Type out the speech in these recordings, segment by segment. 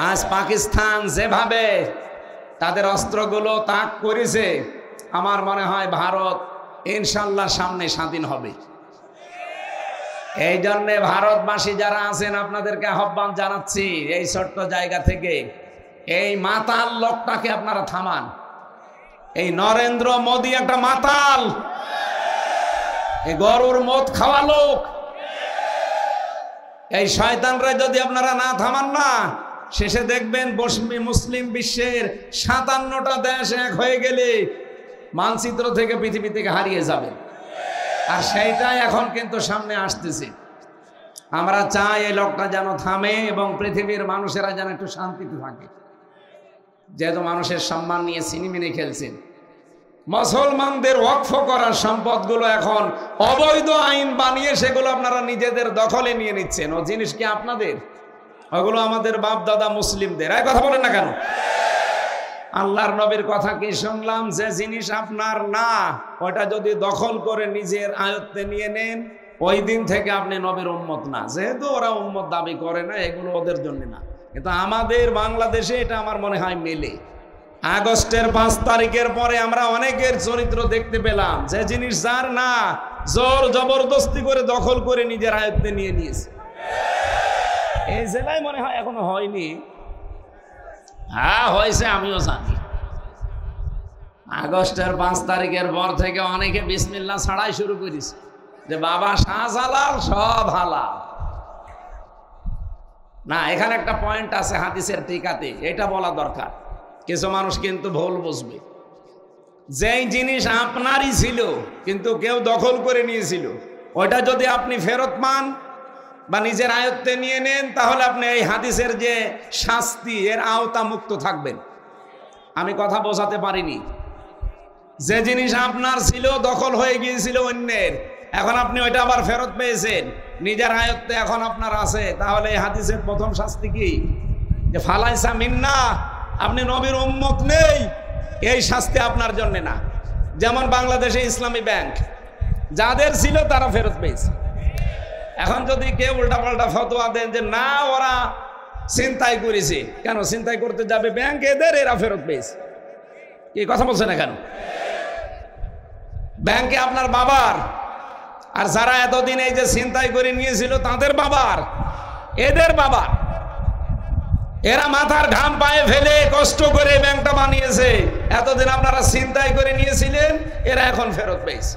আজ পাকিস্তান যেভাবে তাদের অস্ত্রগুলো তাক করেছে, আমার মনে হয় ভারত ইনশাল্লাহ সামনে স্বাধীন হবে। এই জন্যে ভারতবাসী যারা আছেন আপনাদেরকে আহ্বান জানাচ্ছি, এই ছোট্ট জায়গা থেকে এই মাতাল লোকটাকে আপনারা থামান। এই নরেন্দ্র মোদী একটা মাতাল, এই গরুর মদ খাওয়া লোক। এই শয়তানরা যদি আপনারা না থামান না, শেষে দেখবেন মুসলিম বিশ্বের 57টা দেশ এক হয়ে গেলে মানচিত্র থেকে পৃথিবী থেকে হারিয়ে যাবে। আর সেইটাই এখন কিন্তু সামনে আসতেছে। আমরা চাই এই লোকটা যেন থামে এবং পৃথিবীর মানুষেরা যেন একটু শান্তিতে থাকে। যেহেতু মানুষের সম্মান নিয়ে সিনেমিনে খেলছেন, মুসলমানদের ওয়াকফ করার সম্পদগুলো এখন অবৈধ আইন বানিয়ে সেগুলো আপনারা নিজেদের দখলে নিয়ে নিচ্ছেন। ও জিনিস কি আপনাদের? ওগুলো আমাদের বাপ দাদা মুসলিমদের। এই কথা বলেন না কেন? আল্লাহর নবীর কথা কি শুনলাম, যে জিনিস আপনার না ওটা যদি দখল করে নিজের আয়ত্তে নিয়ে নেন, ওই দিন থেকে আপনি নবীর উম্মত না। যেহেতু ওরা উম্মত দাবি করে না, এগুলো ওদের জন্য না। কিন্তু আমাদের বাংলাদেশে এটা আমার মনে হয় মেলে। আগস্টের 5 তারিখের পরে আমরা অনেকের চরিত্র দেখতে পেলাম, যে জিনিস যার না জোর জবরদস্তি করে দখল করে নিজের আয়ত্তে নিয়ে নিয়েছে। এই জেলায় মনে হয় এখনো হয়নি। হ্যাঁ হয়েছে, আমিও জানি। আগস্টের 5 তারিখের পর থেকে অনেকে বিসমিল্লাহ ছাড়াই শুরু করেছে, যে বাবা শাহজালাল সব হালাল। না, এখানে একটা পয়েন্ট আছে হাদিসের টিকাতে, এটা বলা দরকার। কিছু মানুষ কিন্তু ভুল বুঝবে। যেই জিনিস আপনারই ছিল কিন্তু কেউ দখল করে নিয়েছিল, ওইটা যদি আপনি ফেরত পান বা নিজের আয়ত্তে নিয়ে নেন, তাহলে আপনি এই হাদিসের যে শাস্তি, এর আওতা মুক্ত থাকবেন। আমি কথা বোঝাতে পারিনি। যে জিনিস আপনার ছিল, দখল হয়ে গিয়েছিল অন্যের, এখন আপনি ওইটা আবার ফেরত পেয়েছেন, নিজের আয়ত্তে এখন আপনার আছে, তাহলে এই হাদিসের প্রথম শাস্তি কি? যে ফালাইসা মিন্না, আপনি নবীর উম্মত নেই। এই শাস্তি আপনার জন্য না। যেমন বাংলাদেশে ইসলামী ব্যাংক যাদের ছিল তারা ফেরত পেয়েছে। এখন যদি কেউ উল্টাপাল্টা ফতোয়া দেন যে না ওরা ছিনতাই করেছে, কেন ছিনতাই করতে যাবে ব্যাংক? এদের, এরা ফেরত পেয়েছে। কি কথা বলছে না কেন? ব্যাংকে আপনার বাবার, আর যারা এতদিন এই যে ছিনতাই করে নিয়েছিল তাদের বাবার, এদের বাবার। এরা মাথার ঘাম পায়ে ফেলে কষ্ট করে ব্যাংকটা বানিয়েছে। এতদিন আপনারা ছিনতাই করে নিয়েছিলেন, এরা এখন ফেরত পেয়েছে।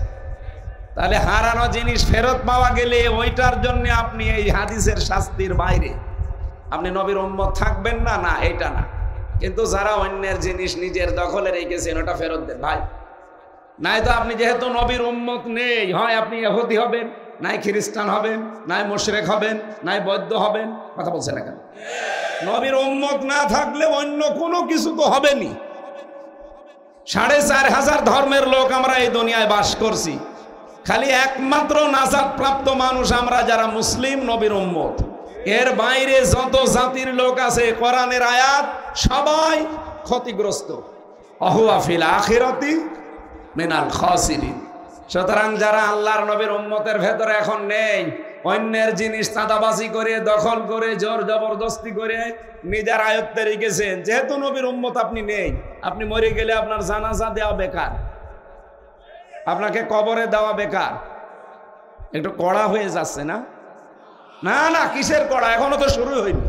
তাহলে হারানো জিনিস ফেরত পাওয়া গেলে ওইটার জন্য আপনি এই হাদিসের শাস্তির বাইরে আপনি নবীর উম্মত থাকবেন না, না এটা না। কিন্তু যারা অন্যের জিনিস নিজের দখলে রেখেছেন, ওটা ফেরত দেন ভাই। নাই তো আপনি যেহেতু নবীর উম্মত নেই, হয় আপনি ইহুদি হবেন, নাই খ্রিস্টান হবেন, নাই মুশরিক হবেন, নাই বৌদ্ধ হবেন। কথা বলছেন না কেন? নবীর উম্মত না থাকলে অন্য কোনো কিছু তো হবেনি। 4500 ধর্মের লোক আমরা এই দুনিয়ায় বাস করছি, খালি একমাত্র নাজাত প্রাপ্ত মানুষ আমরা যারা মুসলিম, নবীর উম্মত। এর বাইরে যত জাতির লোক আছে, কোরআনের আয়াত, সবাই ক্ষতিগ্রস্ত। অহুয়া ফিল আখিরাতি মিনাল খাসিরিন। সুতরাং যারা আল্লাহর নবীর উম্মতের ভেতরে এখন নেই, অন্যের জিনিস চাঁদাবাজি করে, দখল করে, জোর জবরদস্তি করে নিজের আয়ত্তে রেখেছেন, যেহেতু নবীর উম্মত আপনি নেই, আপনি মরে গেলে আপনার জানাজা দেওয়া বেকার, আপনাকে কবরে দেওয়া বেকার। একটু কড়া হয়ে যাচ্ছে না? না না, কিসের কড়া? এখনো তো শুরু হয়নি।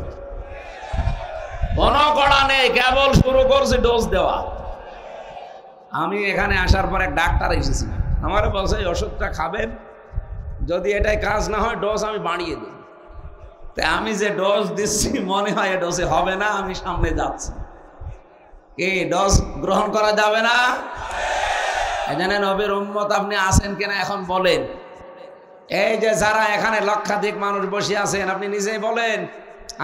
কোনো কড়া নেই, কেবল শুরু করছে ডোজ দেওয়া। আমি এখানে আসার পর এক ডাক্তার এসেছি, আমার বলছে এই ওষুধটা খাবেন, যদি এটাই কাজ না হয় ডোজ আমি বাড়িয়ে দিই। তাই আমি যে ডোজ দিচ্ছি মনে হয় ডোজে হবে না, আমি সামনে যাচ্ছি। কি ডোজ গ্রহণ করা যাবে না? এখানে নবীর উম্মত আপনি আছেন কিনা এখন বলেন। এই যে যারা এখানে লক্ষাধিক মানুষ বসে আছেন, আপনি নিজেই বলেন,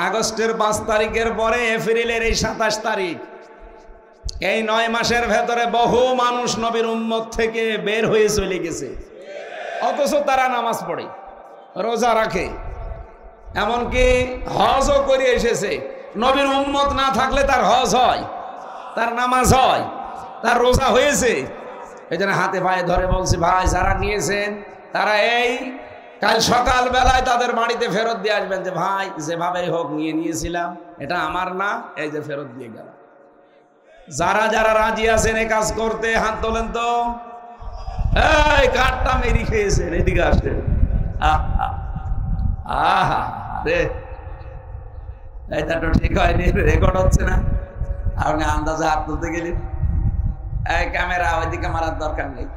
আগস্টের 5 তারিখের পরে এপ্রিলের এই 27 তারিখ, এই 9 মাসের ভেতরে বহু মানুষ নবীর উম্মত থেকে বের হয়ে চলে গেছে। অথচ তারা নামাজ পড়ে, রোজা রাখে, এমনকি হজও করে এসেছে। নবীর উম্মত না থাকলে তার হজ হয়, তার নামাজ হয়, তার রোজা হয়েছে। এই জন্য হাতে পায়ে ধরে বলছি, ভাই যারা নিয়েছেন তারা এই কাল সকাল বেলায় তাদের বাড়িতে ফেরত দিয়ে আসবেন যে ভাই যেভাবে হোক নিয়ে নিয়েছিলাম, এটা আমার না, এই যে ফেরত দিয়ে গেল। যারা যারা রাজি আছেন এই কাজ করতে হাত তোলেন তো। এই কাঠটা মেরি খেয়েছেন, এদিকে আসেন। আহা রে, এটা তো ঠিক হয়নি, রেকর্ড হচ্ছে না। আপনি আন্দাজে হাত তুলতে গেলেন। এই ক্যামেরা ওইদিকে মারার দরকার নেই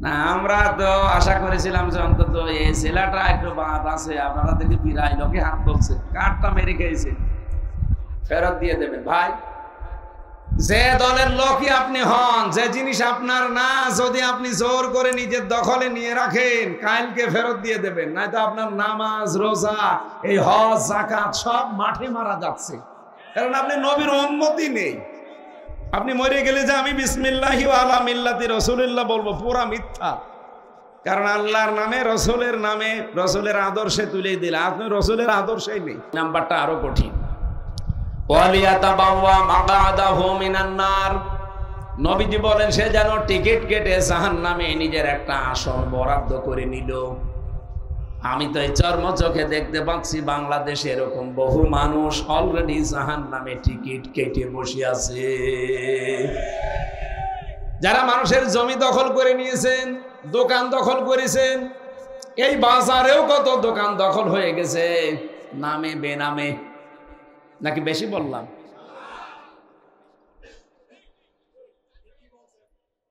না। আমরা তো আশা করেছিলাম যে অন্তত এই ছেলেটা একটু বাদ আছে, আপনারা দেখি বিরাই লোকে হাত তুলছে, কাঠটা মেরে খেয়েছে, ফেরত দিয়ে দেবেন। ভাই যে দলের লোকই আপনি হন, যে জিনিস আপনার না, যদি আপনি জোর করে নিজের দখলে নিয়ে রাখেন, কালকে ফেরত দিয়ে দেবেন, নয়তো আপনার নামাজ রোজা এই হজ যাকাত সব মাঠে মারা যাচ্ছে। কারণ আপনি নবীর উম্মতি নেই। আপনি মরে গেলে যে আমি বিসমিল্লাহি ওয়া আলা মিল্লাতি রাসূলিল্লাহ বলবো, পুরা মিথ্যা। কারণ আল্লাহর নামে, রসুলের নামে, রসুলের আদর্শে তুলে দিলে আপনি রসুলের আদর্শেই নেই। নাম্বারটা আরো কঠিন। নবীজি বলেন সে যেন টিকিট কেটে জাহান্নামে নিজের একটা আসন বরাদ্দ করে নিল। আমি তো এই চর্ম চোখে দেখতে পাচ্ছি বাংলাদেশে এরকম বহু মানুষ অলরেডি জাহান্নামে টিকিট কেটে বসে আছে। যারা মানুষের জমি দখল করে নিয়েছেন, দোকান দখল করেছেন, এই বাজারেও কত দোকান দখল হয়ে গেছে নামে বেনামে। নাকি বেশি বললাম?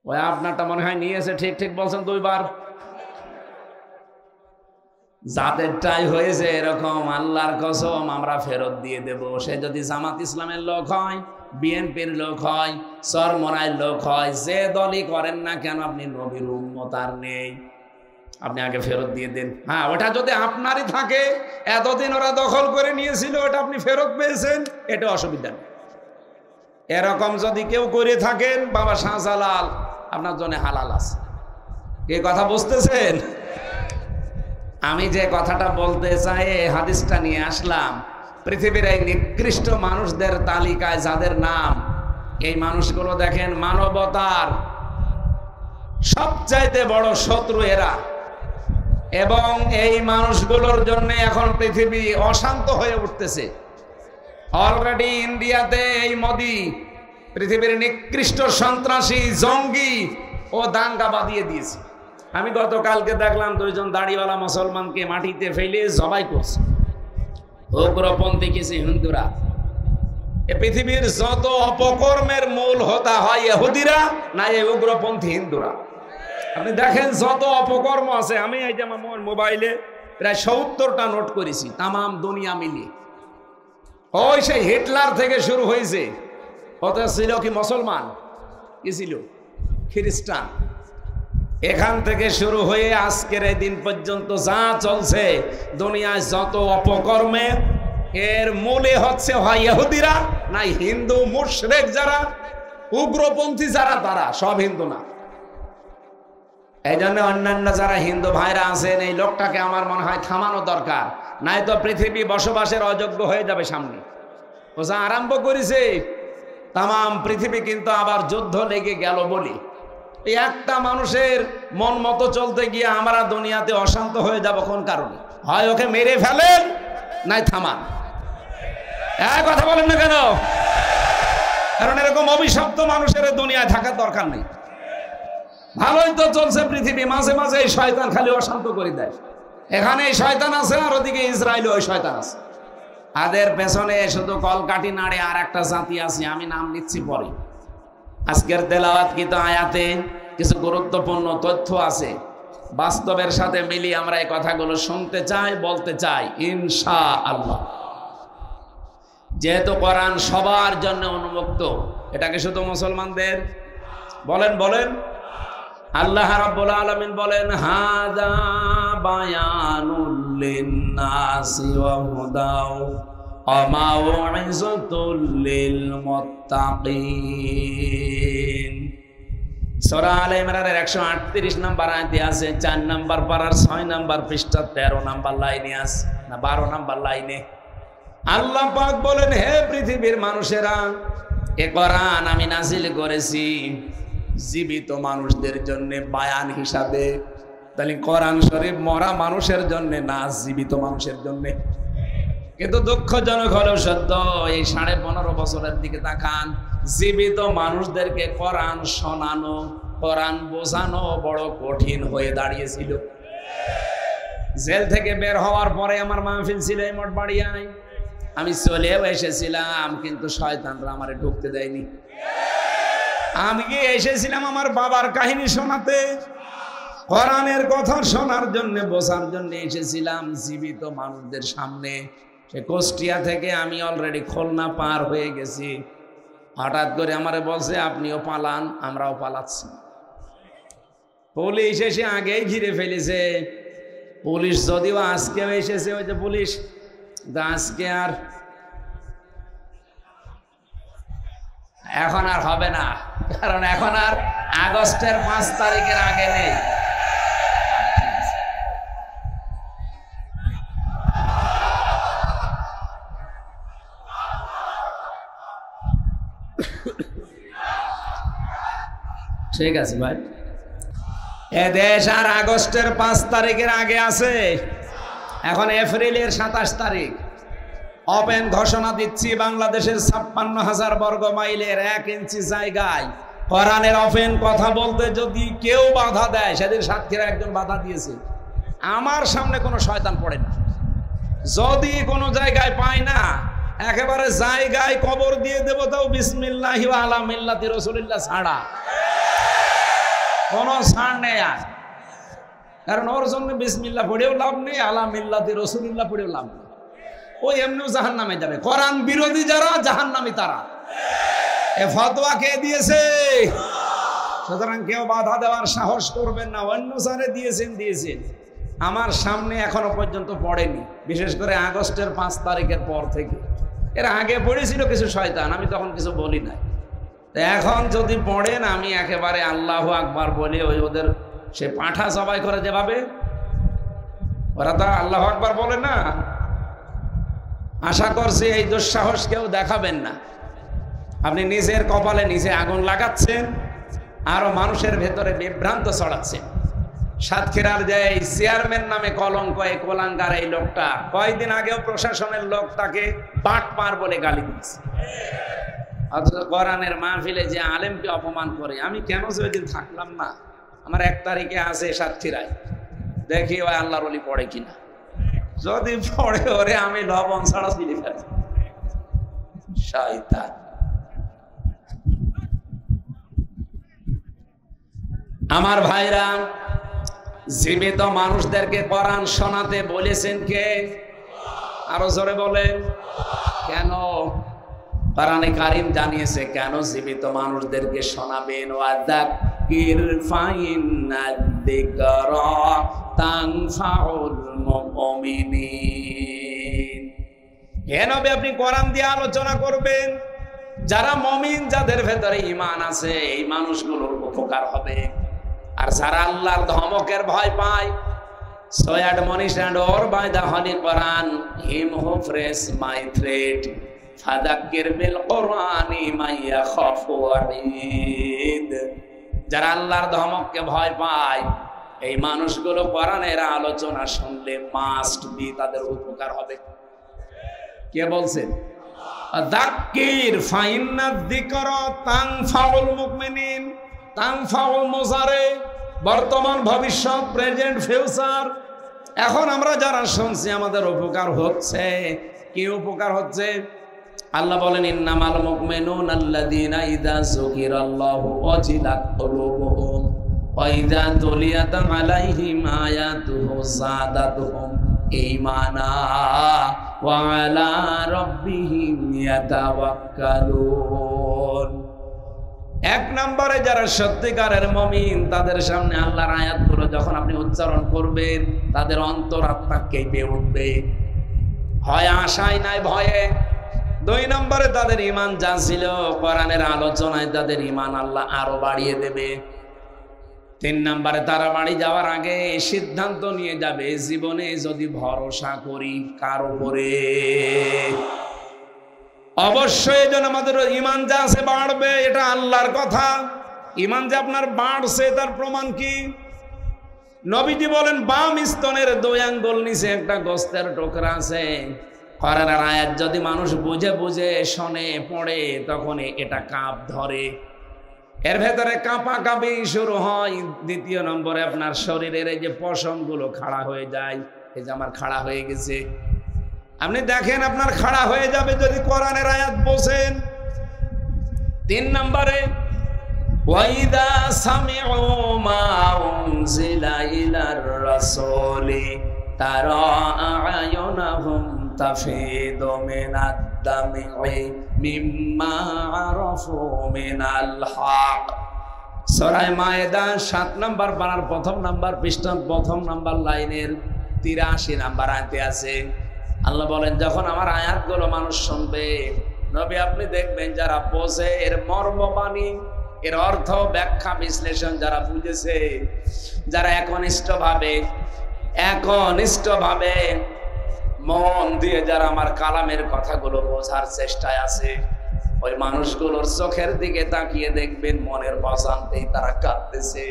ওই আপনারটা মনে হয় নিয়েছে, ঠিক ঠিক বলছেন দুইবার। যাদেরটাই হয়েছে এরকম, আল্লাহর কসম আমরা ফেরত দিয়ে দেব। সে যদি জামাত ইসলামের লোক হয়, বিএনপির লোক হয়, চরমনাইর লোক হয়, যে দলই করেন না কেন, আপনি নবীর উম্মত আর নেই, আপনি আগে ফেরত দিয়ে দেন। হ্যাঁ, ওটা যদি আপনারই থাকে, এতদিন ওরা দখল করে নিয়েছিল, ওটা আপনি ফেরত পেয়েছেন, এটা অসুবিধা নেই। এরকম যদি কেউ করে থাকেন, বাবা শাহজালাল আপনার জন্য হালাল আছে। এ কথা বুঝতেছেন? আমি যে কথাটা বলতে চাই, হাদিসটা নিয়ে আসলাম। পৃথিবীর এই নিকৃষ্ট মানুষদের তালিকায় যাদের নাম, এই মানুষগুলো দেখেন মানবতার সবচাইতে বড় শত্রু এরা। এবং এই মানুষগুলোর জন্য এখন পৃথিবী অশান্ত হয়ে উঠতেছে। অলরেডি ইন্ডিয়াতে এই মোদি পৃথিবীর নিকৃষ্ট সন্ত্রাসী, জঙ্গি ও দাঙ্গা বাঁধিয়ে দিয়েছে। আমি গতকালকে দেখলাম দুইজন দাড়িওয়ালা মুসলমানকে মাটিতে ফেলে জবাই করছে, উগ্রপন্থী কিছু হিন্দুরা। এ পৃথিবীর যত অপকর্মের মূল হোতা হয় ইহুদিরা না এই উগ্রপন্থী হিন্দুরা। আপনি দেখেন যত অপকর্ম আছে, আমি এই যে আমার মোবাইলে প্রায় ৭০টা নোট করেছি, তামাম দুনিয়া মিলিয়ে। ওই সেই হিটলার থেকে শুরু হয়েছে, ওটা ছিল কি মুসলমান, কি ছিল খ্রিস্টান, এখান থেকে শুরু হয়ে আজকের এই দিন পর্যন্ত যা চলছে দুনিয়ায় যত অপকর্মে, এর মূলে হচ্ছে হয় ইহুদিরা না হিন্দু মুশরিক যারা, উগ্রপন্থী যারা, তারা সব হিন্দু না। এই জন্য অন্যান্য যারা হিন্দু ভাইরা আছেন, এই লোকটাকে আমার মনে হয় থামানো দরকার, নাই তো পৃথিবী বসবাসের অযোগ্য হয়ে যাবে সামনে। ও যা আরম্ভ করেছে, তাম পৃথিবী কিন্তু আবার যুদ্ধ লেগে গেল বলি। এই একটা মানুষের মন মতো চলতে গিয়ে আমরা দুনিয়াতে অশান্ত হয়ে যাব কোন কারণে? হয় ওকে মেরে ফেলেন, নাই থামান। এক কথা বলেন না কেন? কারণ এরকম অভিশপ্ত মানুষের দুনিয়ায় থাকার দরকার নেই। ভালোই তো চলছে পৃথিবী, মাঝে মাঝে এই শয়তান খালি অশান্ত করে দেয়। এখানে এই শয়তান আছে, আর ওদিকে ইসরায়েলে ওই শয়তান আছে। তাদের পেছনে শুধু কলকাঠি নাড়ে আর একটা জাতি আছে, আমি নাম নিচ্ছি পরে। আজকের তেলাওয়াতকৃত আয়াতে কিছু গুরুত্বপূর্ণ তথ্য আছে, বাস্তবের সাথে মিলিয়ে আমরা এই কথাগুলো শুনতে চাই, বলতে চাই ইনশাআল্লাহ। যেহেতু কোরআন সবার জন্য উন্মুক্ত, এটাকে শুধু মুসলমানদের বলেন বলেন। আল্লাহ রাব্বুল আলামিন বলেন হাযা বায়ানুল লিন্নাসি ওয়া হুদাও ওয়া মাউইযাতুল লিল মুত্তাকিন। সূরা আলে ইমরানের 138 নম্বর আয়াতে আছে, 4 নম্বর পারার 6 নম্বর পৃষ্ঠা 13 নম্বর লাইনে আছে, না 12 নম্বর লাইনে আল্লাহ পাক বলেন, হে পৃথিবীর মানুষেরা, এ কোরআন আমি নাযিল করেছি জীবিত মানুষদের জন্য বায়ান হিসাবে, তাহলে কোরআন শরীফ মরা মানুষের জন্য না, জীবিত মানুষের জন্য। কিন্তু দুঃখজনক হলেও সত্য, এই 15.5 বছরের দিকে তাকান, জীবিত মানুষদেরকে কোরআন শোনানো, কোরআন বোঝানো বড় কঠিন হয়ে দাঁড়িয়েছিল। জেল থেকে বের হওয়ার পরে আমার মাহফিল ছিল এই মঠবাড়িয়ায়, আমি চলেও এসেছিলাম, কিন্তু শয়তানরা আমারে ঢুকতে দেয়নি। আমি কি এসেছিলাম আমার বাবার কাহিনী শোনাতে, কোরআনের কথা শোনার জন্য, বোঝার জন্য এসেছিলাম জীবিত মানুষদের সামনে। সে কুষ্টিয়া থেকে আমি অলরেডি খুলনা পার হয়ে গেছি। হঠাৎ করে আমারে বলছে আপনিও পালান, আমরাও পালাচ্ছি। পুলিশ এসে আগেই ঘিরে ফেলেছে। পুলিশ যদিও আজকেও এসেছে, ওই যে পুলিশ, আজকে আর এখন আর হবে না, কারণ এখন আর আগস্টের 5 তারিখের আগে নেই। ঠিক আছে ভাই, এ দেশ আর আগস্টের 5 তারিখের আগে আছে। এখন এপ্রিলের 27 তারিখ ওপেন ঘোষণা দিচ্ছি, বাংলাদেশের 56,000 বর্গ মাইলের 1 ইঞ্চি জায়গায় কোরআনের ওপেন কথা বলতে যদি কেউ বাধা দেয়, সেদিন সাতক্ষীরা একজন বাধা দিয়েছে, আমার সামনে কোনো শয়তান পড়ে না। যদি কোনো জায়গায় পাই না, একেবারে জায়গায় কবর দিয়ে দেবো, তাও বিসমিল্লাহি ওয়া আলা মিল্লাতি রাসূলিল্লাহ ছাড়া কোনো ছাড় নেই আর। কারণ ওর জন্য বিসমিল্লাহ পড়েও লাভ নেই, আলা মিল্লাতি রাসূলিল্লাহ পড়েও লাভ নেই। ওই এমনিও জাহান্নামে যাবে। কোরআন বিরোধী যারা, জাহান্নামী তারা। এ ফতোয়া কে দিয়েছে? সুতরাং কেউ বাধা দেওয়ার সাহস করবেন না। অন্য স্যারে দিয়েছেন, আমার সামনে এখনো পর্যন্ত পড়েনি, বিশেষ করে আগস্টের 5 তারিখের পর থেকে। এর আগে পড়েছিল কিছু শয়তান, আমি তখন কিছু বলি নাই। এখন যদি পড়েন, আমি একেবারে আল্লাহু আকবার বলে ওই ওদের সে পাঁঠা জবাই করে যেভাবে, ওরা তো আল্লাহু আকবার বলে না। আশা করছি এই দুঃসাহস কেউ দেখাবেন না। আপনি নিজের কপালে নিজে আগুন লাগাচ্ছেন, আরো মানুষের ভেতরে বিভ্রান্ত ছড়াচ্ছেন। সাতক্ষীরার যে চেয়ারম্যান নামে কলঙ্ক, এই কোলাঙ্গার এই লোকটা কয়েকদিন আগেও প্রশাসনের লোক তাকে বাটপার বলে গালি দিচ্ছে। অথচ কোরআনের মাহফিলে যে আলেমকে অপমান করে, আমি কেন যে ওই দিন থাকলাম না। আমার 1 তারিখে আছে সাতক্ষীরায়, দেখি ওই আল্লাহর ওলি পড়ে কিনা। যদি পড়ে, ওরে আমি লবণ ছাড়া ছিলি ফেলি। শয়তান। আমার ভাইরা, জীবিত মানুষদেরকে কোরআন শোনাতে বলেছেন কে? আরো জোরে বলেন। কেন? কোরআনে কারীম জানিয়েছে কেন জীবিত মানুষদেরকে শোনাবেন। ওয়াযাক্কির ফাইন্নাদ-যিকরা তানফাউল মুমিনিন। হে নবী, আপনি কোরআন দিয়ে আলোচনা করবেন, যারা মুমিন, যাদের ভেতরে ঈমান আছে, এই মানুষগুলোর উপকার হবে। আর যারা আল্লাহর ধমকের ভয় পায়, so admonish and or by the holy Quran him who fears my threat fadhakkir bil Qur'ani man yakhafu wa'id। যারা আল্লাহর ধমককে ভয় পায়, এই মানুষগুলো কোরআনের আলোচনা শুনলে মাস্ট বি তাদের উপকার হবে। কে বলছেন? যাক্কির ফাইন্নাদ-যিকরা তানফাউল মুমিনিন। তানফাউল মুজারে, বর্তমান, ভবিষ্যৎ, প্রেজেন্ট, ফিউচার। এখন আমরা যারা শুনছি আমাদের উপকার হচ্ছে। কি উপকার হচ্ছে? আল্লাহ বলেন, ইন্নামাল মুমিনুনা আল্লাযীনা ইযা যুকিরাল্লাহু ওয়াজিলাত কুলুবুহুম ওয়া ইযা তুলিয়াত আলাইহিম আয়াতুহু যাদাতুহুম ঈমানা ওয়া আলা রাব্বিহিম ইয়াতাওয়াক্কালুন। 1 নম্বরে যারা সত্যিকারের মুমিন, তাদের সামনে আল্লাহর আয়াতগুলো যখন আপনি উচ্চারণ করবেন, তাদের অন্তরাত্মা কেঁপে উঠবে, হয় আশায় নাই ভয়ে। 2 নম্বরে তাদের ঈমান যা ছিল, কোরআনের আলোচনায় তাদের ঈমান আল্লাহ আরো বাড়িয়ে দেবে। 3 নম্বরে তারা বাড়ি যাওয়ার আগে সিদ্ধান্ত নিয়ে যাবে, জীবনে যদি ভরসা করি কার উপরে, অবশ্যই যেন আমাদের ঈমান যা আছে বাড়বে। এটা আল্লাহর কথা। ঈমান যে আপনার বাড়ছে, তার প্রমাণ কি? নবীজি বলেন বাম স্তনের 2 আঙ্গুল নিচে একটা গোস্তের টুকরা আছে। কোরআনের আয়াত যদি মানুষ বুঝে বুঝে শোনে পড়ে তখন এটা কাঁপ ধরে, এর ভেতরে কাঁপাকাঁপি শুরু হয়। দ্বিতীয় নম্বরে আপনার শরীরের এই যে পশমগুলো খাড়া হয়ে যায়। এই যে আমার খাড়া হয়ে গেছে, আপনি দেখেন আপনার খাড়া হয়ে যাবে যদি কোরআনের আয়াত বোঝেন। 3 নম্বরে ওয়াইদা সামিউ মা উনজিলা ইলার রাসূলি তারা আয়ুনাহুম তাফিদু মিনাদ দামি মিম্মা আরাফু মিনাল হক। সূরা মায়েদা 7 নম্বর পারার 1ম নম্বর পৃষ্ঠার 1ম নম্বর লাইনের 83 নম্বর আয়াতে আছে। আল্লাহ বলেন যখন আমার আয়াতগুলো মানুষ শুনবে, নবী আপনি দেখবেন যারা বোঝে এর মর্মবাণী, এর অর্থ ব্যাখ্যা বিশ্লেষণ যারা বুঝেছে, যারা একনিষ্ঠভাবে মন দিয়ে যারা আমার কালামের কথাগুলো বোঝার চেষ্টায় আছে, ওই মানুষগুলোর চোখের দিকে তাকিয়ে দেখবেন মনের অজান্তেই তারা কাঁদতেছে।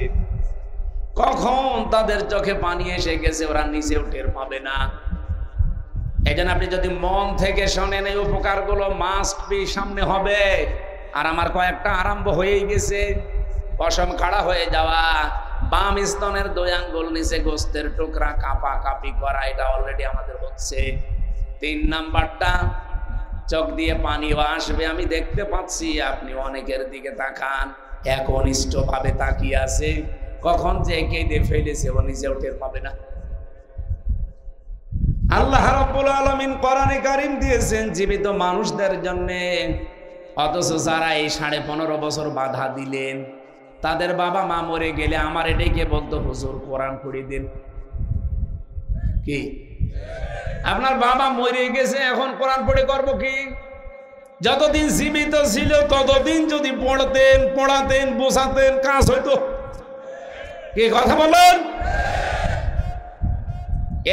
কখন তাদের চোখে পানি এসে গেছে ওরা নিজেও টের পাবে না। এই জন্য আপনি যদি মন থেকে শোনেন এই উপকারগুলো মাস্ট বি সামনে হবে। আর আমার কয়েকটা আরম্ভ হয়েই গেছে। পশম খাড়া হয়ে যাওয়া, বাম স্তনের 2 আঙ্গুল নিচে গোস্তের টুকরা কাঁপা কাঁপি করা, এটা অলরেডি আমাদের হচ্ছে। 3 নাম্বারটা চোখ দিয়ে পানিও আসবে। আমি দেখতে পাচ্ছি আপনি অনেকের দিকে তাকান, একনিষ্ঠভাবে তাকিয়ে আছে, কখন যে কেঁদে ফেলেছে ও নিজেও টের পাবে না। আল্লাহ রাব্বুল আলামিন কোরআনে কারীম দিয়েছেন জীবিত মানুষদের জন্য, অথচ যারা এই 15.5 বছর বাধা দিলেন, তাদের বাবা মা মরে গেলে আমার এটাই কে বলতো হুজুর কোরআন পড়ে দিন। কি আপনার বাবা মরে গেছে, এখন কোরআন পড়ে করবো কি? যতদিন জীবিত ছিল ততদিন যদি পড়তেন, পড়াতেন, বোঝাতেন, কাজ হইতো। কি কথা বলেন?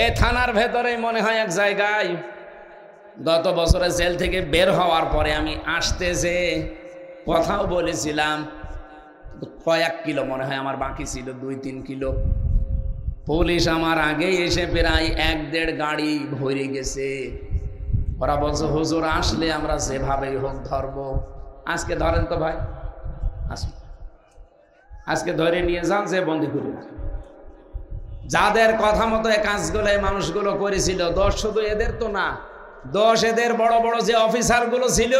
এ থানার ভেতরে মনে হয় এক জায়গায় গত বছরে জেল থেকে বের হওয়ার পরে আমি আসতে যে কথাও বলেছিলাম, কয়েক কিলো মনে হয় আমার বাকি ছিল, 2-3 কিলো। পুলিশ আমার আগে এসে প্রায় 1-1.5 গাড়ি ভরে গেছে। ওরা বলছে হুজুর আসলে আমরা যেভাবেই হোক ধরবো। আজকে ধরেন তো ভাই, আসুন আজকে ধরে নিয়ে যান, যে বন্দি করি না। যাদের কথা মতো এই কাজগুলো এই মানুষগুলো করেছিল, দোষ শুধু এদের তো না, দোষ এদের বড় বড় যে অফিসারগুলো ছিল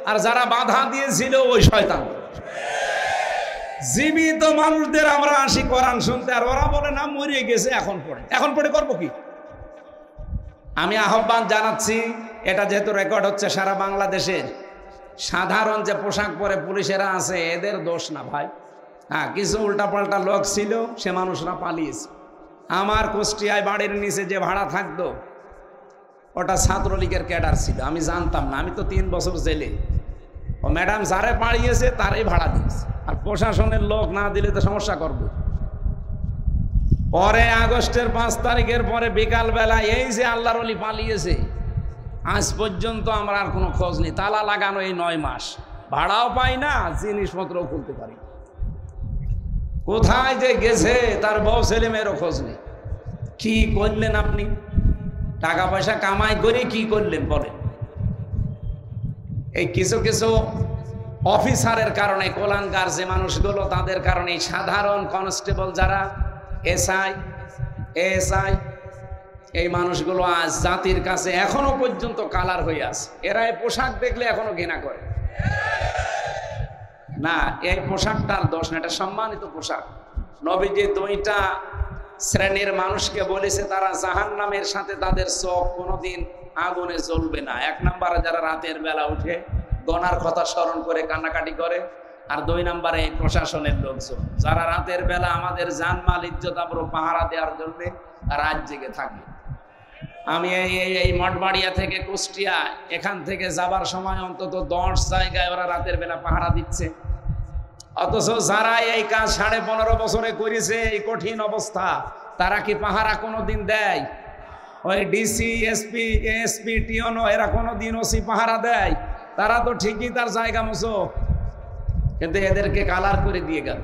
আর যারা বাধা দিয়েছিল ওই শয়তান। জীবিত মানুষদের আমরা আসি কোরআন শুনতে, আর ওরা বলে না মরিয়ে গেছে, এখন পড়ে করবো কি? আমি আহ্বান জানাচ্ছি, এটা যেহেতু রেকর্ড হচ্ছে সারা বাংলাদেশের, সাধারণ যে পোশাক পরে পুলিশেরা আছে এদের দোষ না ভাই। হ্যাঁ, কিছু উল্টাপাল্টা লোক ছিল, সে মানুষরা পালিয়েছে। আমার কুষ্টিয়ায় বাড়ির নিচে যে ভাড়া থাকতো ওটা ছাত্রলীগের ক্যাডার ছিল, আমি জানতাম না। আমি তো 3 বছর জেলে। ও ম্যাডাম যারে পাড়িয়েছে তারই ভাড়া দিয়েছে, আর প্রশাসনের লোক না দিলে তো সমস্যা করবে। পরে আগস্টের 5 তারিখের পরে বিকালবেলা এই যে আল্লাহর ওলি পালিয়েছে, আজ পর্যন্ত আমরা আর কোনো খোঁজ নেই। তালা লাগানো এই 9 মাস, ভাড়াও পাই না, জিনিসপত্রও খুলতে পারি। কোথায় যে গেছে তার বউ ছেলে মেয়েরও খোঁজ নেই। কি করলেন আপনি? টাকা পয়সা কামাই করে কি করলেন বলেন? এই কিছু কিছু অফিসারের কারণে, কোলাঙ্গার যে মানুষগুলো, তাদের কারণে সাধারণ কনস্টেবল যারা, এসআই, এই মানুষগুলো আজ জাতির কাছে এখনো পর্যন্ত কালার হয়ে আছে। এরা এই পোশাক দেখলে এখনো ঘৃণা করে না। এই পোশাকটার দোষ না, এটা সম্মানিত পোশাক। নবীজি 2টা শ্রেণীর মানুষকে বলেছে তারা জাহান্নামের সাথে তাদের চোখ কোনোদিন আগুনে জ্বলবে না। 1 নম্বরে যারা রাতের বেলা উঠে গনার কথা স্মরণ করে কান্নাকাটি করে, আর 2 নম্বরে প্রশাসনের লোকজন যারা রাতের বেলা আমাদের জানমাল ইজ্জত আবরু পাহারা দেওয়ার জন্য রাত জেগে থাকে। আমি এই মঠবাড়িয়া থেকে কুষ্টিয়া, এখান থেকে যাবার সময় অন্তত 10 জায়গায় ওরা রাতের বেলা পাহারা দিচ্ছে। অথচ যারা এই কাজ 15.5 বছরে করেছে, এই কঠিন অবস্থা, তারা কি পাহারা কোনোদিন দেয়? ওই ডিসি, এসপি, টিওনো এরা কোনোদিন ওসি পাহারা দেয়? তারা তো ঠিকই তার জায়গা মতো, কিন্তু এদেরকে কালার করে দিয়ে গেল।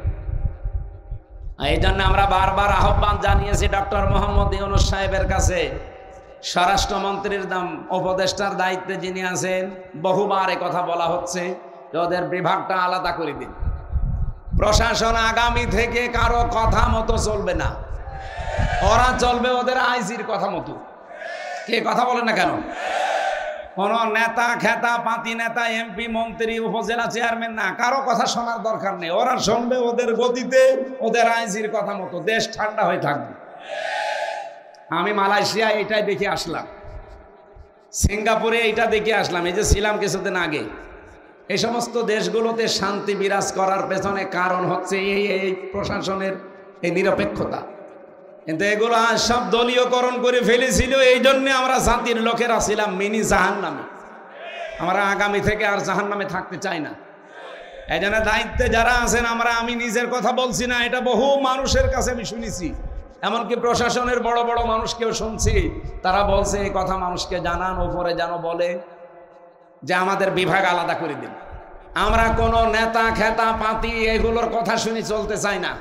এই জন্য আমরা বারবার আহ্বান জানিয়েছি ডক্টর মোহাম্মদ ইউনূস সাহেবের কাছে, স্বরাষ্ট্রমন্ত্রীর উপদেষ্টার দায়িত্বে যিনি আছেন, বহুবার এ কথা বলা হচ্ছে যে ওদের বিভাগটা আলাদা করে দিন। প্রশাসন আগামী থেকে কারো কথা মতো চলবে না, ওরা চলবে ওদের আইজির কথা মতো। কে কথা বলে না কেন? কোন নেতা খেতা পাতি নেতা এমপি মন্ত্রী উপজেলা চেয়ারম্যান না, কারো কথা শোনার দরকার নেই, ওরা শুনবে ওদের গতিতে ওদের আইজির কথা মতো, দেশ ঠান্ডা হয়ে থাকবে। আমি মালয়েশিয়া এইটাই দেখে আসলাম, সিঙ্গাপুরে এইটা দেখে আসলাম, এই যে ছিলাম কিছুদিন আগে। এই সমস্ত দেশগুলোতে শান্তি বিরাজ করার পেছনে কারণ হচ্ছে এই প্রশাসনের এই নিরপেক্ষতা। কিন্তু এগুলো আজ সব দলীয়করণ করে ফেলেছিল, এই জন্য আমরা জাতির লোকেরা ছিলাম মিনি জাহান্নামে। আমরা আগামী থেকে আর জাহান্নামে থাকতে চাই না। এই জন্য দায়িত্বে যারা আছেন, আমি নিজের কথা বলছি না, এটা বহু মানুষের কাছে আমি শুনেছি, এমনকি প্রশাসনের বড় বড় মানুষকেও শুনছি, তারা বলছে এই কথা মানুষকে জানান, ওপরে যেন বলে যে আমাদের বিভাগ আলাদা করে দিন। আমরা কোনো নেতা খেতা পাতি এগুলোর কথা শুনি চলতে চাই না,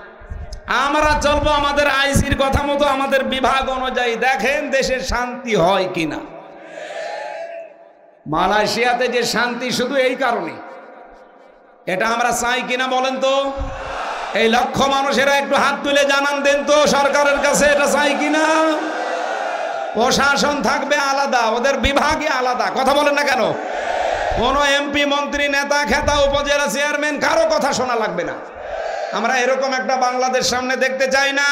আমরা চলবো আমাদের আইসির কথা মতো, আমাদের বিভাগ অনুযায়ী। দেখেন দেশের শান্তি হয় কিনা। মালয়েশিয়াতে যে শান্তি শুধু এই কারণে, এটা আমরা চাই কিনা বলেন তো? এই লক্ষ মানুষেরা একটু হাত তুলে জানান দেন তো সরকারের কাছে, এটা চাই কিনা? প্রশাসন থাকবে আলাদা, ওদের বিভাগে আলাদা, কথা বলেন না কেন? কোন এমপি মন্ত্রী নেতা খেতা উপজেলা চেয়ারম্যান কারো কথা শোনা লাগবে না। আমরা এরকম একটা বাংলাদেশ সামনে দেখতে চাই না।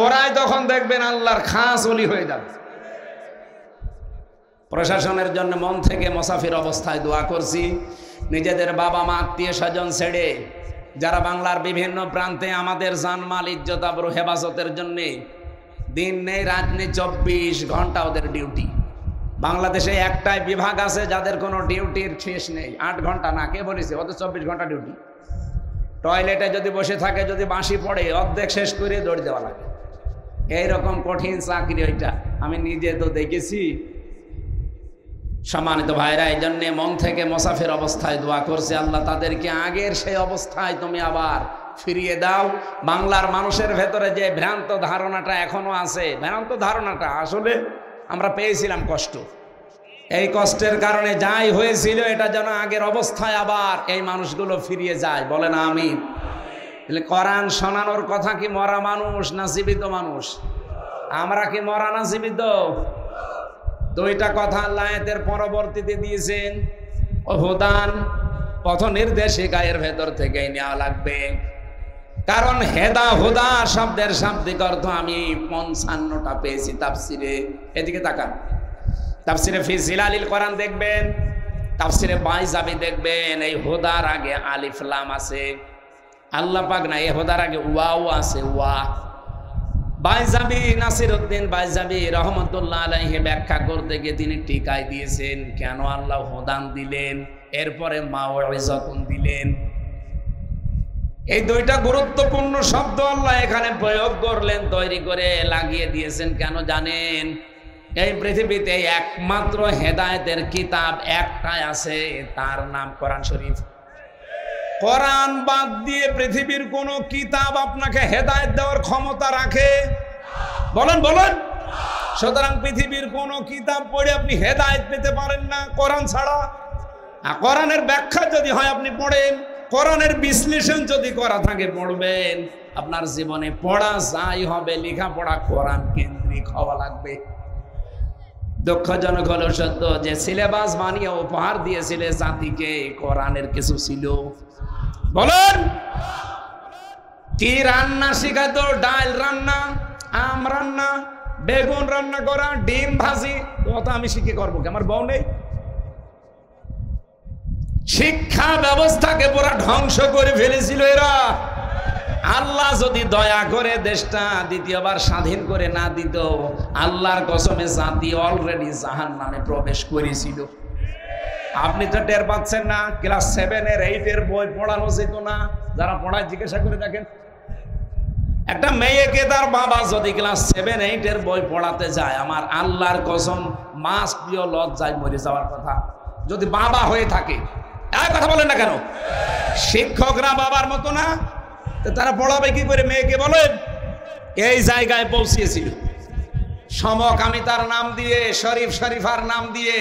ওরাই তখন দেখবেন আল্লাহর খাস ওলি হয়ে যাবে। প্রশাসনের জন্য মন থেকে মুসাফির অবস্থায় দোয়া করছি। নিজেদের বাবা মা আত্মীয় স্বজন ছেড়ে যারা বাংলার বিভিন্ন প্রান্তে আমাদের জানমাল ইজ্জত আবরু হেফাজতের জন্য দিন নেই রাত নেই 24 ঘন্টা ওদের ডিউটি। বাংলাদেশে একটাই বিভাগ আছে যাদের কোনো ডিউটির শেষ নেই, 8 ঘন্টা না, কে বলেছে? ওদের 24 ঘন্টা ডিউটি। টয়লেটে যদি বসে থাকে, যদি বাঁশি পড়ে, অর্ধেক শেষ করে দৌড় দেওয়া লাগে। এইরকম কঠিন চাকরি ওইটা, আমি নিজে তো দেখেছি। সম্মানিত ভাইরা, এই জন্যে মন থেকে মুসাফির অবস্থায় দোয়া করছে, আল্লাহ তাদেরকে আগের সেই অবস্থায় তুমি আবার ফিরিয়ে দাও। বাংলার মানুষের ভেতরে যে ভ্রান্ত ধারণাটা এখনো আছে, ভ্রান্ত ধারণাটা আসলে আমরা পেয়েছিলাম কষ্ট, এই কষ্টের কারণে যাই হয়েছিল এটা যেন আগের অবস্থায় আবার এই মানুষগুলো ফিরিয়ে যায়। বলেন আমিন। কোরআন শোনানোর কথা কি মরা মানুষ না জীবিত মানুষ? আমরা কি মরা না জীবিত? দুইটা কথা আল্লাহ আয়াতের পরবর্তীতে দিয়েছেন। হুদান, পথ নির্দেশিকা, এর ভেতর থেকেই নেওয়া লাগবে। কারণ হেদা হুদা শব্দের শাব্দিক অর্থ আমি 55টা পেয়েছি তাফসিরে। এদিকে তাকান, তাফসিরে ফি জিলালিল কোরআন দেখবেন, তাফসিরে বাইজাবি দেখবেন, এই হুদার আগে আলিফ লাম আছে। আল্লাহ পাক না, এই হুদার আগে ওয়াও আছে, ওয়া। বাইজাবি নাসিরউদ্দিন বাইজাবি রহমতুল্লাহ আলাইহি ব্যাখ্যা করতে গিয়ে তিনি টিকায় দিয়েছেন কেন আল্লাহ হুদান দিলেন, এরপরে মাউইজাতুন দিলেন। এই দুইটা গুরুত্বপূর্ণ শব্দ আল্লাহ এখানে প্রয়োগ করলেন, তৈরি করে লাগিয়ে দিয়েছেন। কেন জানেন? এই পৃথিবীতে একমাত্র হেদায়েতের কিতাব একটাই আছে, তার নাম কোরআন শরীফ। কোরআন বাদ দিয়ে পৃথিবীর কোন কিতাব আপনাকে হেদায়েত দেওয়ার ক্ষমতা রাখে? বলেন বলেন। সুতরাং পৃথিবীর কোন কিতাব পড়ে আপনি হেদায়েত পেতে পারেন না কোরআন ছাড়া। কোরআনের ব্যাখ্যা যদি হয় আপনি পড়েন, কোরআনের বিশ্লেষণ যদি করা থাকে পড়বেন। আপনার জীবনে পড়া যাই হবে, লেখাপড়া কোরআন কেন্দ্রিক হওয়া লাগবে। দুঃখজনক হলো সত্য যে সিলেবাস বানিয়ে উপহার দিয়েছিলে জাতিকে, কোরআনের কিছু ছিল। বলেন কি রান্না শিখাতো? ডাল রান্না, আম রান্না, বেগুন রান্না করা, ডিম ভাজি। তো আমি শিখে করবো কি? আমার বউ নেই? শিক্ষা ব্যবস্থাকে পুরা ধ্বংস করে ফেলেছিল এরা। আল্লাহ যদি দয়া করে দেশটা দ্বিতীয়বার স্বাধীন করে না দিত, আল্লাহর কসমে জাতি অলরেডি জাহান্নামে প্রবেশ করেছিল। আপনি তো টের পাচ্ছেন না। ক্লাস 7 এর 8 এর বই পড়ানো যেত না? যারা পড়ায় জিজ্ঞাসা করে দেখেন। একটা মেয়েকে তার বাবা যদি ক্লাস 7 8 এর বই পড়াতে যায়, আমার আল্লাহর কসম মাস প্রিয় লজ্জায় মরে যাওয়ার কথা যদি বাবা হয়ে থাকে। এই কথা বলেন না কেন? শিক্ষকরা বাবার মতো না? তো তারা পড়াবে কি করে মেয়েকে বলেন? এই জায়গায় পৌঁছিয়েছিল। সমকামিতার নাম দিয়ে, শরীফ শরীফার নাম দিয়ে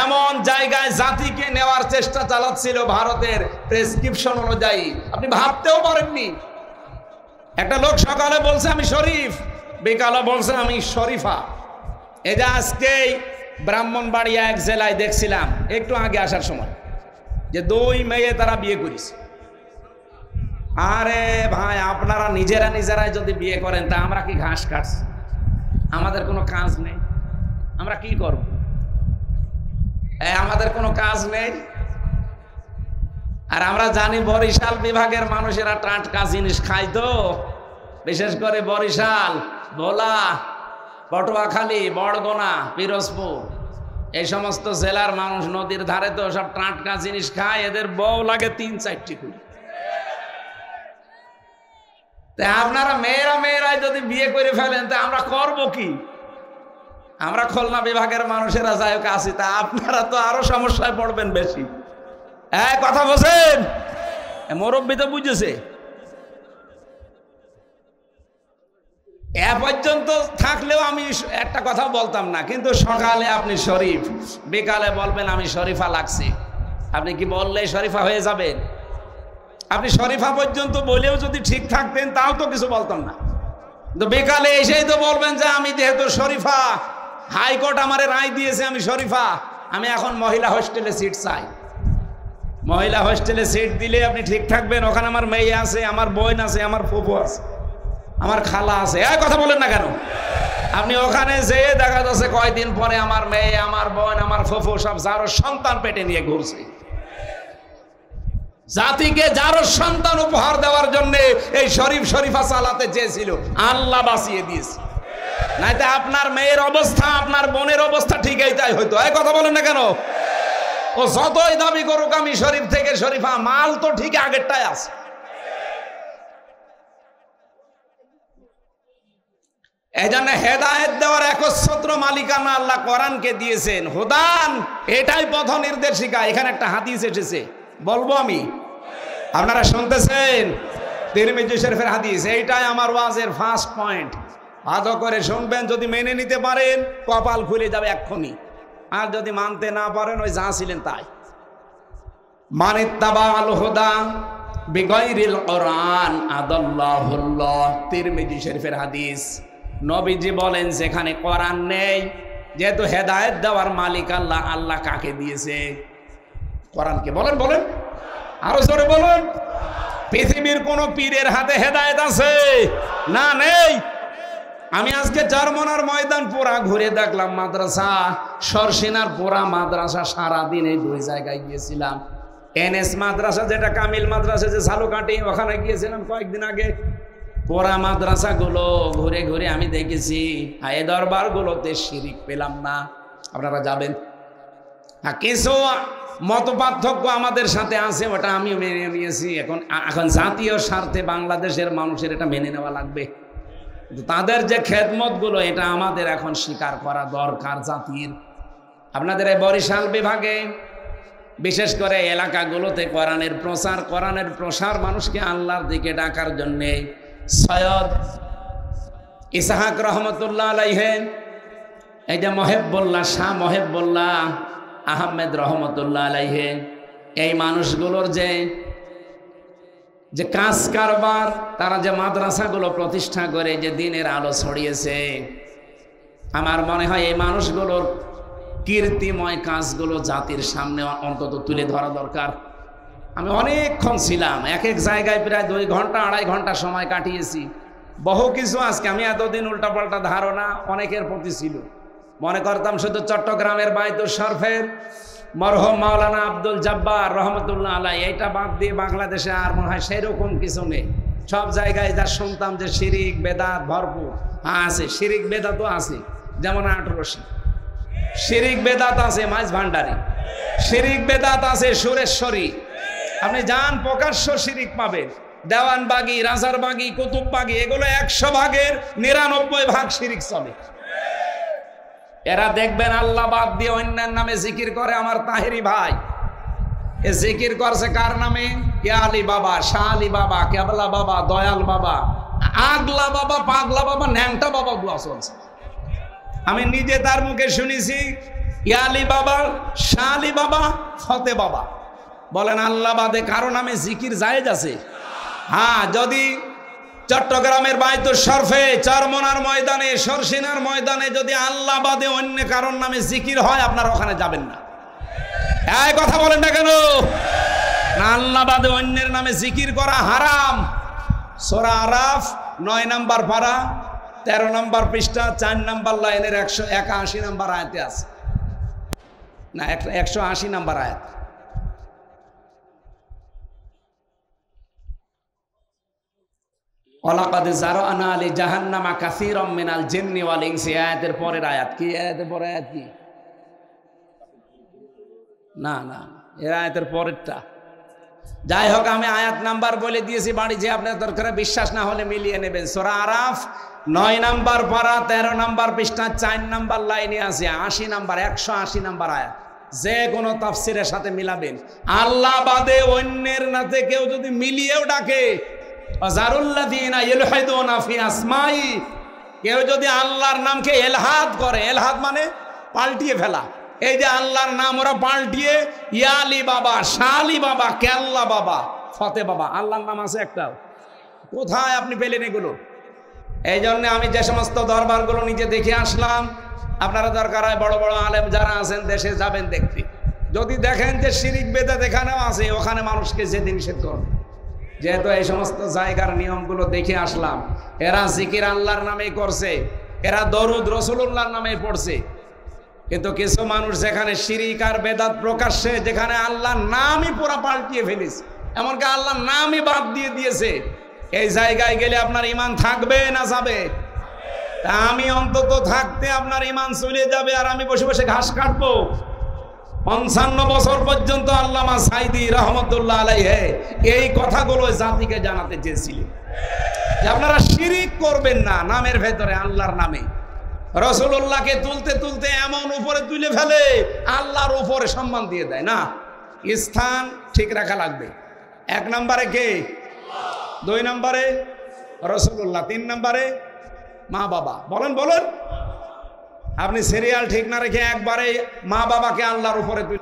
এমন জায়গায় জাতিকে নেওয়ার চেষ্টা চালাচ্ছিল ভারতের প্রেসক্রিপশন অনুযায়ী, আপনি ভাবতেও পারেননি। একটা লোক সকালে বলছে আমি শরীফ, বিকালে বলছে আমি শরীফা। এই যে আজকেই ব্রাহ্মণবাড়িয়া এক জেলায় দেখছিলাম একটু আগে আসার সময়, যে 2 মেয়ে তারা বিয়ে করেছে। আরে ভাই, আপনারা নিজেরাই যদি বিয়ে করেন তা আমরা কি ঘাস কাটছি? আমাদের কোনো কাজ নেই, আমরা কি করব? আমাদের কোনো কাজ নেই। আর আমরা জানি বরিশাল বিভাগের মানুষেরা টাটকা জিনিস খায়, তো বিশেষ করে বরিশাল, ভোলা, পটুয়াখালী, বড়গোনা, পিরোজপুর এই সমস্ত জেলার মানুষ নদীর ধারে তো সব টাটকা জিনিস খায়। এদের বউ লাগে 3-4টি করে। তা আপনারা মেয়েরাই যদি বিয়ে করে ফেলেন তা আমরা করব কি? আমরা খুলনা বিভাগের মানুষেরা যাই হোক আছি, তা আপনারা তো আরো সমস্যায় পড়বেন বেশি। কথা বলছেন, মুরব্বী তো বুঝেছে। এ পর্যন্ত থাকলেও আমি একটা কথা বলতাম না, কিন্তু সকালে আপনি শরীফ, বিকালে বলবেন আমি শরীফা লাগছি। আপনি কি বললে শরীফা হয়ে যাবেন? আপনি শরীফা পর্যন্ত বলেও যদি ঠিক থাকতেন তাও তো কিছু বলতাম না, তো বিকালে এসেই তো বলবেন যে আমি যেহেতু শরীফা, হাইকোর্ট আমারে রায় দিয়েছে আমি শরীফা, আমি এখন মহিলা হোস্টেলে সিট চাই। মহিলা হোস্টেলে সিট দিলে আপনি ঠিক থাকবেন? ওখানে আমার মেয়ে আছে, আমার বোন আছে, আমার ফুফু আছে, আমার খালা আছে। কথা বলেন না কেন? আপনি ওখানে যেয়ে দেখা যাচ্ছে কয়দিন পরে আমার মেয়ে, আমার বোন, আমার ফুফু সব যারো সন্তান পেটে নিয়ে ঘুরছে। জাতিকে যারো সন্তান উপহার দেওয়ার জন্য এই শরীফ শরীফা চালাতে চেয়েছিল, আল্লাহ বাঁচিয়ে দিয়েছে। নাইতে আপনার মেয়ের অবস্থা, আপনার বোনের অবস্থা ঠিক এইটাই হইতো। কথা বলেন না কেন? ও যতই দাবি করুক আমি শরীফ থেকে শরীফা, মাল তো ঠিক আগেরটাই আছে। এই জন্য হেদায়েত দেওয়ার একচ্ছত্র মালিকানা আল্লাহ কোরআনকে দিয়েছেন। হুদান, এটাই পথ নির্দেশিকা। এখানে একটা হাদিস এসেছে, বলবো আমি, আপনারা শুনতেছেন? তিরমিজি শরীফের হাদিস। এইটাই আমার ওয়াজের ফার্স্ট পয়েন্ট। ভালো করে শুনবেন, যদি মেনে নিতে পারেন কপাল খুলে যাবে এক্ষুনি, আর যদি মানতে না পারেন ওই যা ছিলেন তাই। মানিত্তাবাল হুদা বিগাইরিল কোরআন আদাল্লাহুল্লাহ। তিরমিজি শরীফের হাদিস। নবীজি বলেন যেখানে কোরআন নেই, যেহেতু হেদায়েত দেওয়ার মালিক আল্লাহ, আল্লাহ কাকে দিয়েছে? কোরআনকে। বলেন বলেন, আরো জোরে বলুন। পৃথিবীর কোন পীরের হাতে হেদায়েত আছে? না, নেই। আমি আজকে চরমনার ময়দান পুরা ঘুরে দেখলাম, মাদ্রাসা সরসিনার পুরা মাদ্রাসা, সারাদিন এই 2 জায়গায় গিয়েছিলাম। এনএস মাদ্রাসা, যেটা কামিল মাদ্রাসা, যে ঝালুকাঠি, ওখানে গিয়েছিলাম কয়েকদিন আগে। পুরা মাদ্রাসাগুলো ঘুরে ঘুরে আমি দেখেছি, এই দরবারগুলোতে শিরিক পেলাম না। আপনারা যাবেন। কিছু মত পার্থক্য আমাদের সাথে আছে, ওটা আমি মেনে নিয়েছি। এখন জাতীয় স্বার্থে বাংলাদেশের মানুষের এটা মেনে নেওয়া লাগবে। তাদের যে খেদমতগুলো, এটা আমাদের এখন স্বীকার করা দরকার জাতির। আপনাদের এই বরিশাল বিভাগে বিশেষ করে এলাকাগুলোতে কোরআনের প্রসার, মানুষকে আল্লাহর দিকে ডাকার জন্যে সৈয়দ ইসহাক রহমতুল্লাহ আলাইহি, এই যে মহেবুল্লাহ, শাহ মহেবুল্লাহ আহমেদ রহমতুল্লাহ আলাইহি, এই মানুষগুলোর যে কাজ কারবার, তারা যে মাদ্রাসাগুলো প্রতিষ্ঠা করে যে দিনের আলো ছড়িয়েছে, আমার মনে হয় এই মানুষগুলোর কীর্তিময় কাজগুলো জাতির সামনে অন্তত তুলে ধরা দরকার। আমি অনেকক্ষণ ছিলাম, এক এক জায়গায় প্রায় 2 ঘন্টা 2.5 ঘন্টা সময় কাটিয়েছি। বহু কিছু আজকে আমি এতদিন উল্টাপাল্টা ধারণা অনেকের প্রতি ছিল। মনে করতাম শুধু চট্টগ্রামের বায়তুল শরফের মরহুম মাওলানা আব্দুল জব্বার রহমতুল্লাহ আলাইহি, এইটা বাদ দিয়ে বাংলাদেশে আর মনে হয় সেরকম কিছু নেই। সব জায়গায় যা শুনতাম যে শিরিক বেদাত ভরপুর। আছে শিরিক বেদাতও আছে, যেমন 18 শিরিক বেদাত আছে মাইজ ভান্ডারি, শিরিক বেদাত আছে সুরেশ্বরী। আপনি যান প্রকাশ্য শিরিক পাবেন। দেওয়ানবাগি, রাজারবাগি, কুতুববাগি, এগুলো 100 ভাগের 99 ভাগ শিরিক চলে। এরা দেখবেন আল্লাহ বাদ দিয়ে অন্যের নামে জিকির করে। আমার তাহেরি ভাই, এ জিকির করছে কার নামে? ইয়া আলী বাবা, শাহ আলী বাবা, কেবলা বাবা, দয়াল বাবা, আগলা বাবা, পাগলা বাবা, ন্যাংটা বাবা দোয়া চলছে। আমি নিজে তার মুখে শুনেছি ইয়া আলী বাবা, শাহ আলী বাবা, ফতে বাবা। বলেন আল্লাহ বাদে কারো নামে জিকির জায়েজ আছে? হ্যাঁ, যদি চট্টগ্রামের বাইতুল শরফে, চরমনার ময়দানে, সরসিনার ময়দানে যদি আল্লাহ বাদে অন্য কারোর নামে জিকির হয়, আপনারা ওখানে যাবেন না। এই কথা বলেন না কেন? না, আল্লাহ বাদে অন্যের নামে জিকির করা হারাম। সূরা আরাফ 9 নম্বর পারা 13 নম্বর পৃষ্ঠা 4 নম্বর লাইনের 181 নম্বর আয়াতে আছে। না, 180 নম্বর আয়াত। ওয়ালাকাদ যারানা লি জাহান্নামা কাসীরাম মিনাল জিন্নি ওয়াল ইনসি, আয়াতের পরের আয়াত কি? আয়াতের পরের আয়াত কি? না না, এর আয়াতের পরেরটা। যাই হোক, আমি আয়াত নাম্বার বলে দিয়েছি বাড়ি, যে আপনার দরকার বিশ্বাস না হলে মিলিয়ে নেবেন। সূরা আরাফ 9 নম্বর পারা 13 নম্বর পৃষ্ঠা 4 নম্বর লাইনে আছে 80 নম্বর 180 নম্বর আয়াত। যে কোনো তাফসিরের সাথে মিলাবেন। আল্লাহ বাদে অন্যের নাতে কেউ যদি মিলিয়েও ডাকে, আযারুল্লাযীনা ইলহাদুনা ফি আসমাই, কেউ যদি আল্লাহর নামকে এলহাদ করে, এলহাদ মানে পাল্টিয়ে ফেলা, এই যে আল্লাহর নাম ওরা পাল্টিয়ে ইয়া আলী বাবা, শাহ আলী বাবা, কেল্লা বাবা, ফতে বাবা, আল্লাহর নাম আছে একটাও? কোথায় আপনি পেলেন এগুলো? এই জন্য আমি যে সমস্ত দরবারগুলো নিজে দেখে আসলাম, আপনারা দরকার হয় বড় বড় আলেম যারা আছেন দেশে যাবেন দেখতে। যদি দেখেন যে শিরিক বেদাত এখানেও আছে, ওখানে মানুষকে যেতে নিষেধ করবে। যেহেতু এই সমস্ত জায়গার নিয়মগুলো দেখে আসলাম, এরা জিকির আল্লাহর নামেই করছে, এরা দরুদ রাসূলুল্লাহর নামেই পড়ছে। কিন্তু কিছু মানুষ যেখানে শিরিক আর বেদাত প্রকাশ্যে, যেখানে আল্লাহর নামই পুরো পাল্টিয়ে ফেলেছে, এমনকি আল্লাহর নামই বাদ দিয়ে দিয়েছে, এই জায়গায় গেলে আপনার ঈমান থাকবে না যাবে? তা আমি অন্তত থাকতে আপনার ঈমান চলে যাবে, আর আমি বসে বসে ঘাস কাটবো? 55 বছর পর্যন্ত আল্লামা সাইদি রহমতুল্লাহ আলাইহি এই কথাগুলো জাতিকে জানাতে চেয়েছিলেন যে আপনারা শিরিক করবেন না নামের ভেতরে, আল্লাহর নামে। রাসূলুল্লাহকে তুলতে তুলতে এমন উপরে তুলে ফেলে, আল্লাহর উপরে সম্মান দিয়ে দেয়। না, স্থান ঠিক রাখা লাগবে। 1 নম্বরে কে? 2 নম্বরে রাসূলুল্লাহ, 3 নম্বরে মা বাবা। বলেন বলেন, আপনি সিরিয়াল ঠিক না রেখে একবারে মা বাবাকে আল্লাহর উপরে তুলে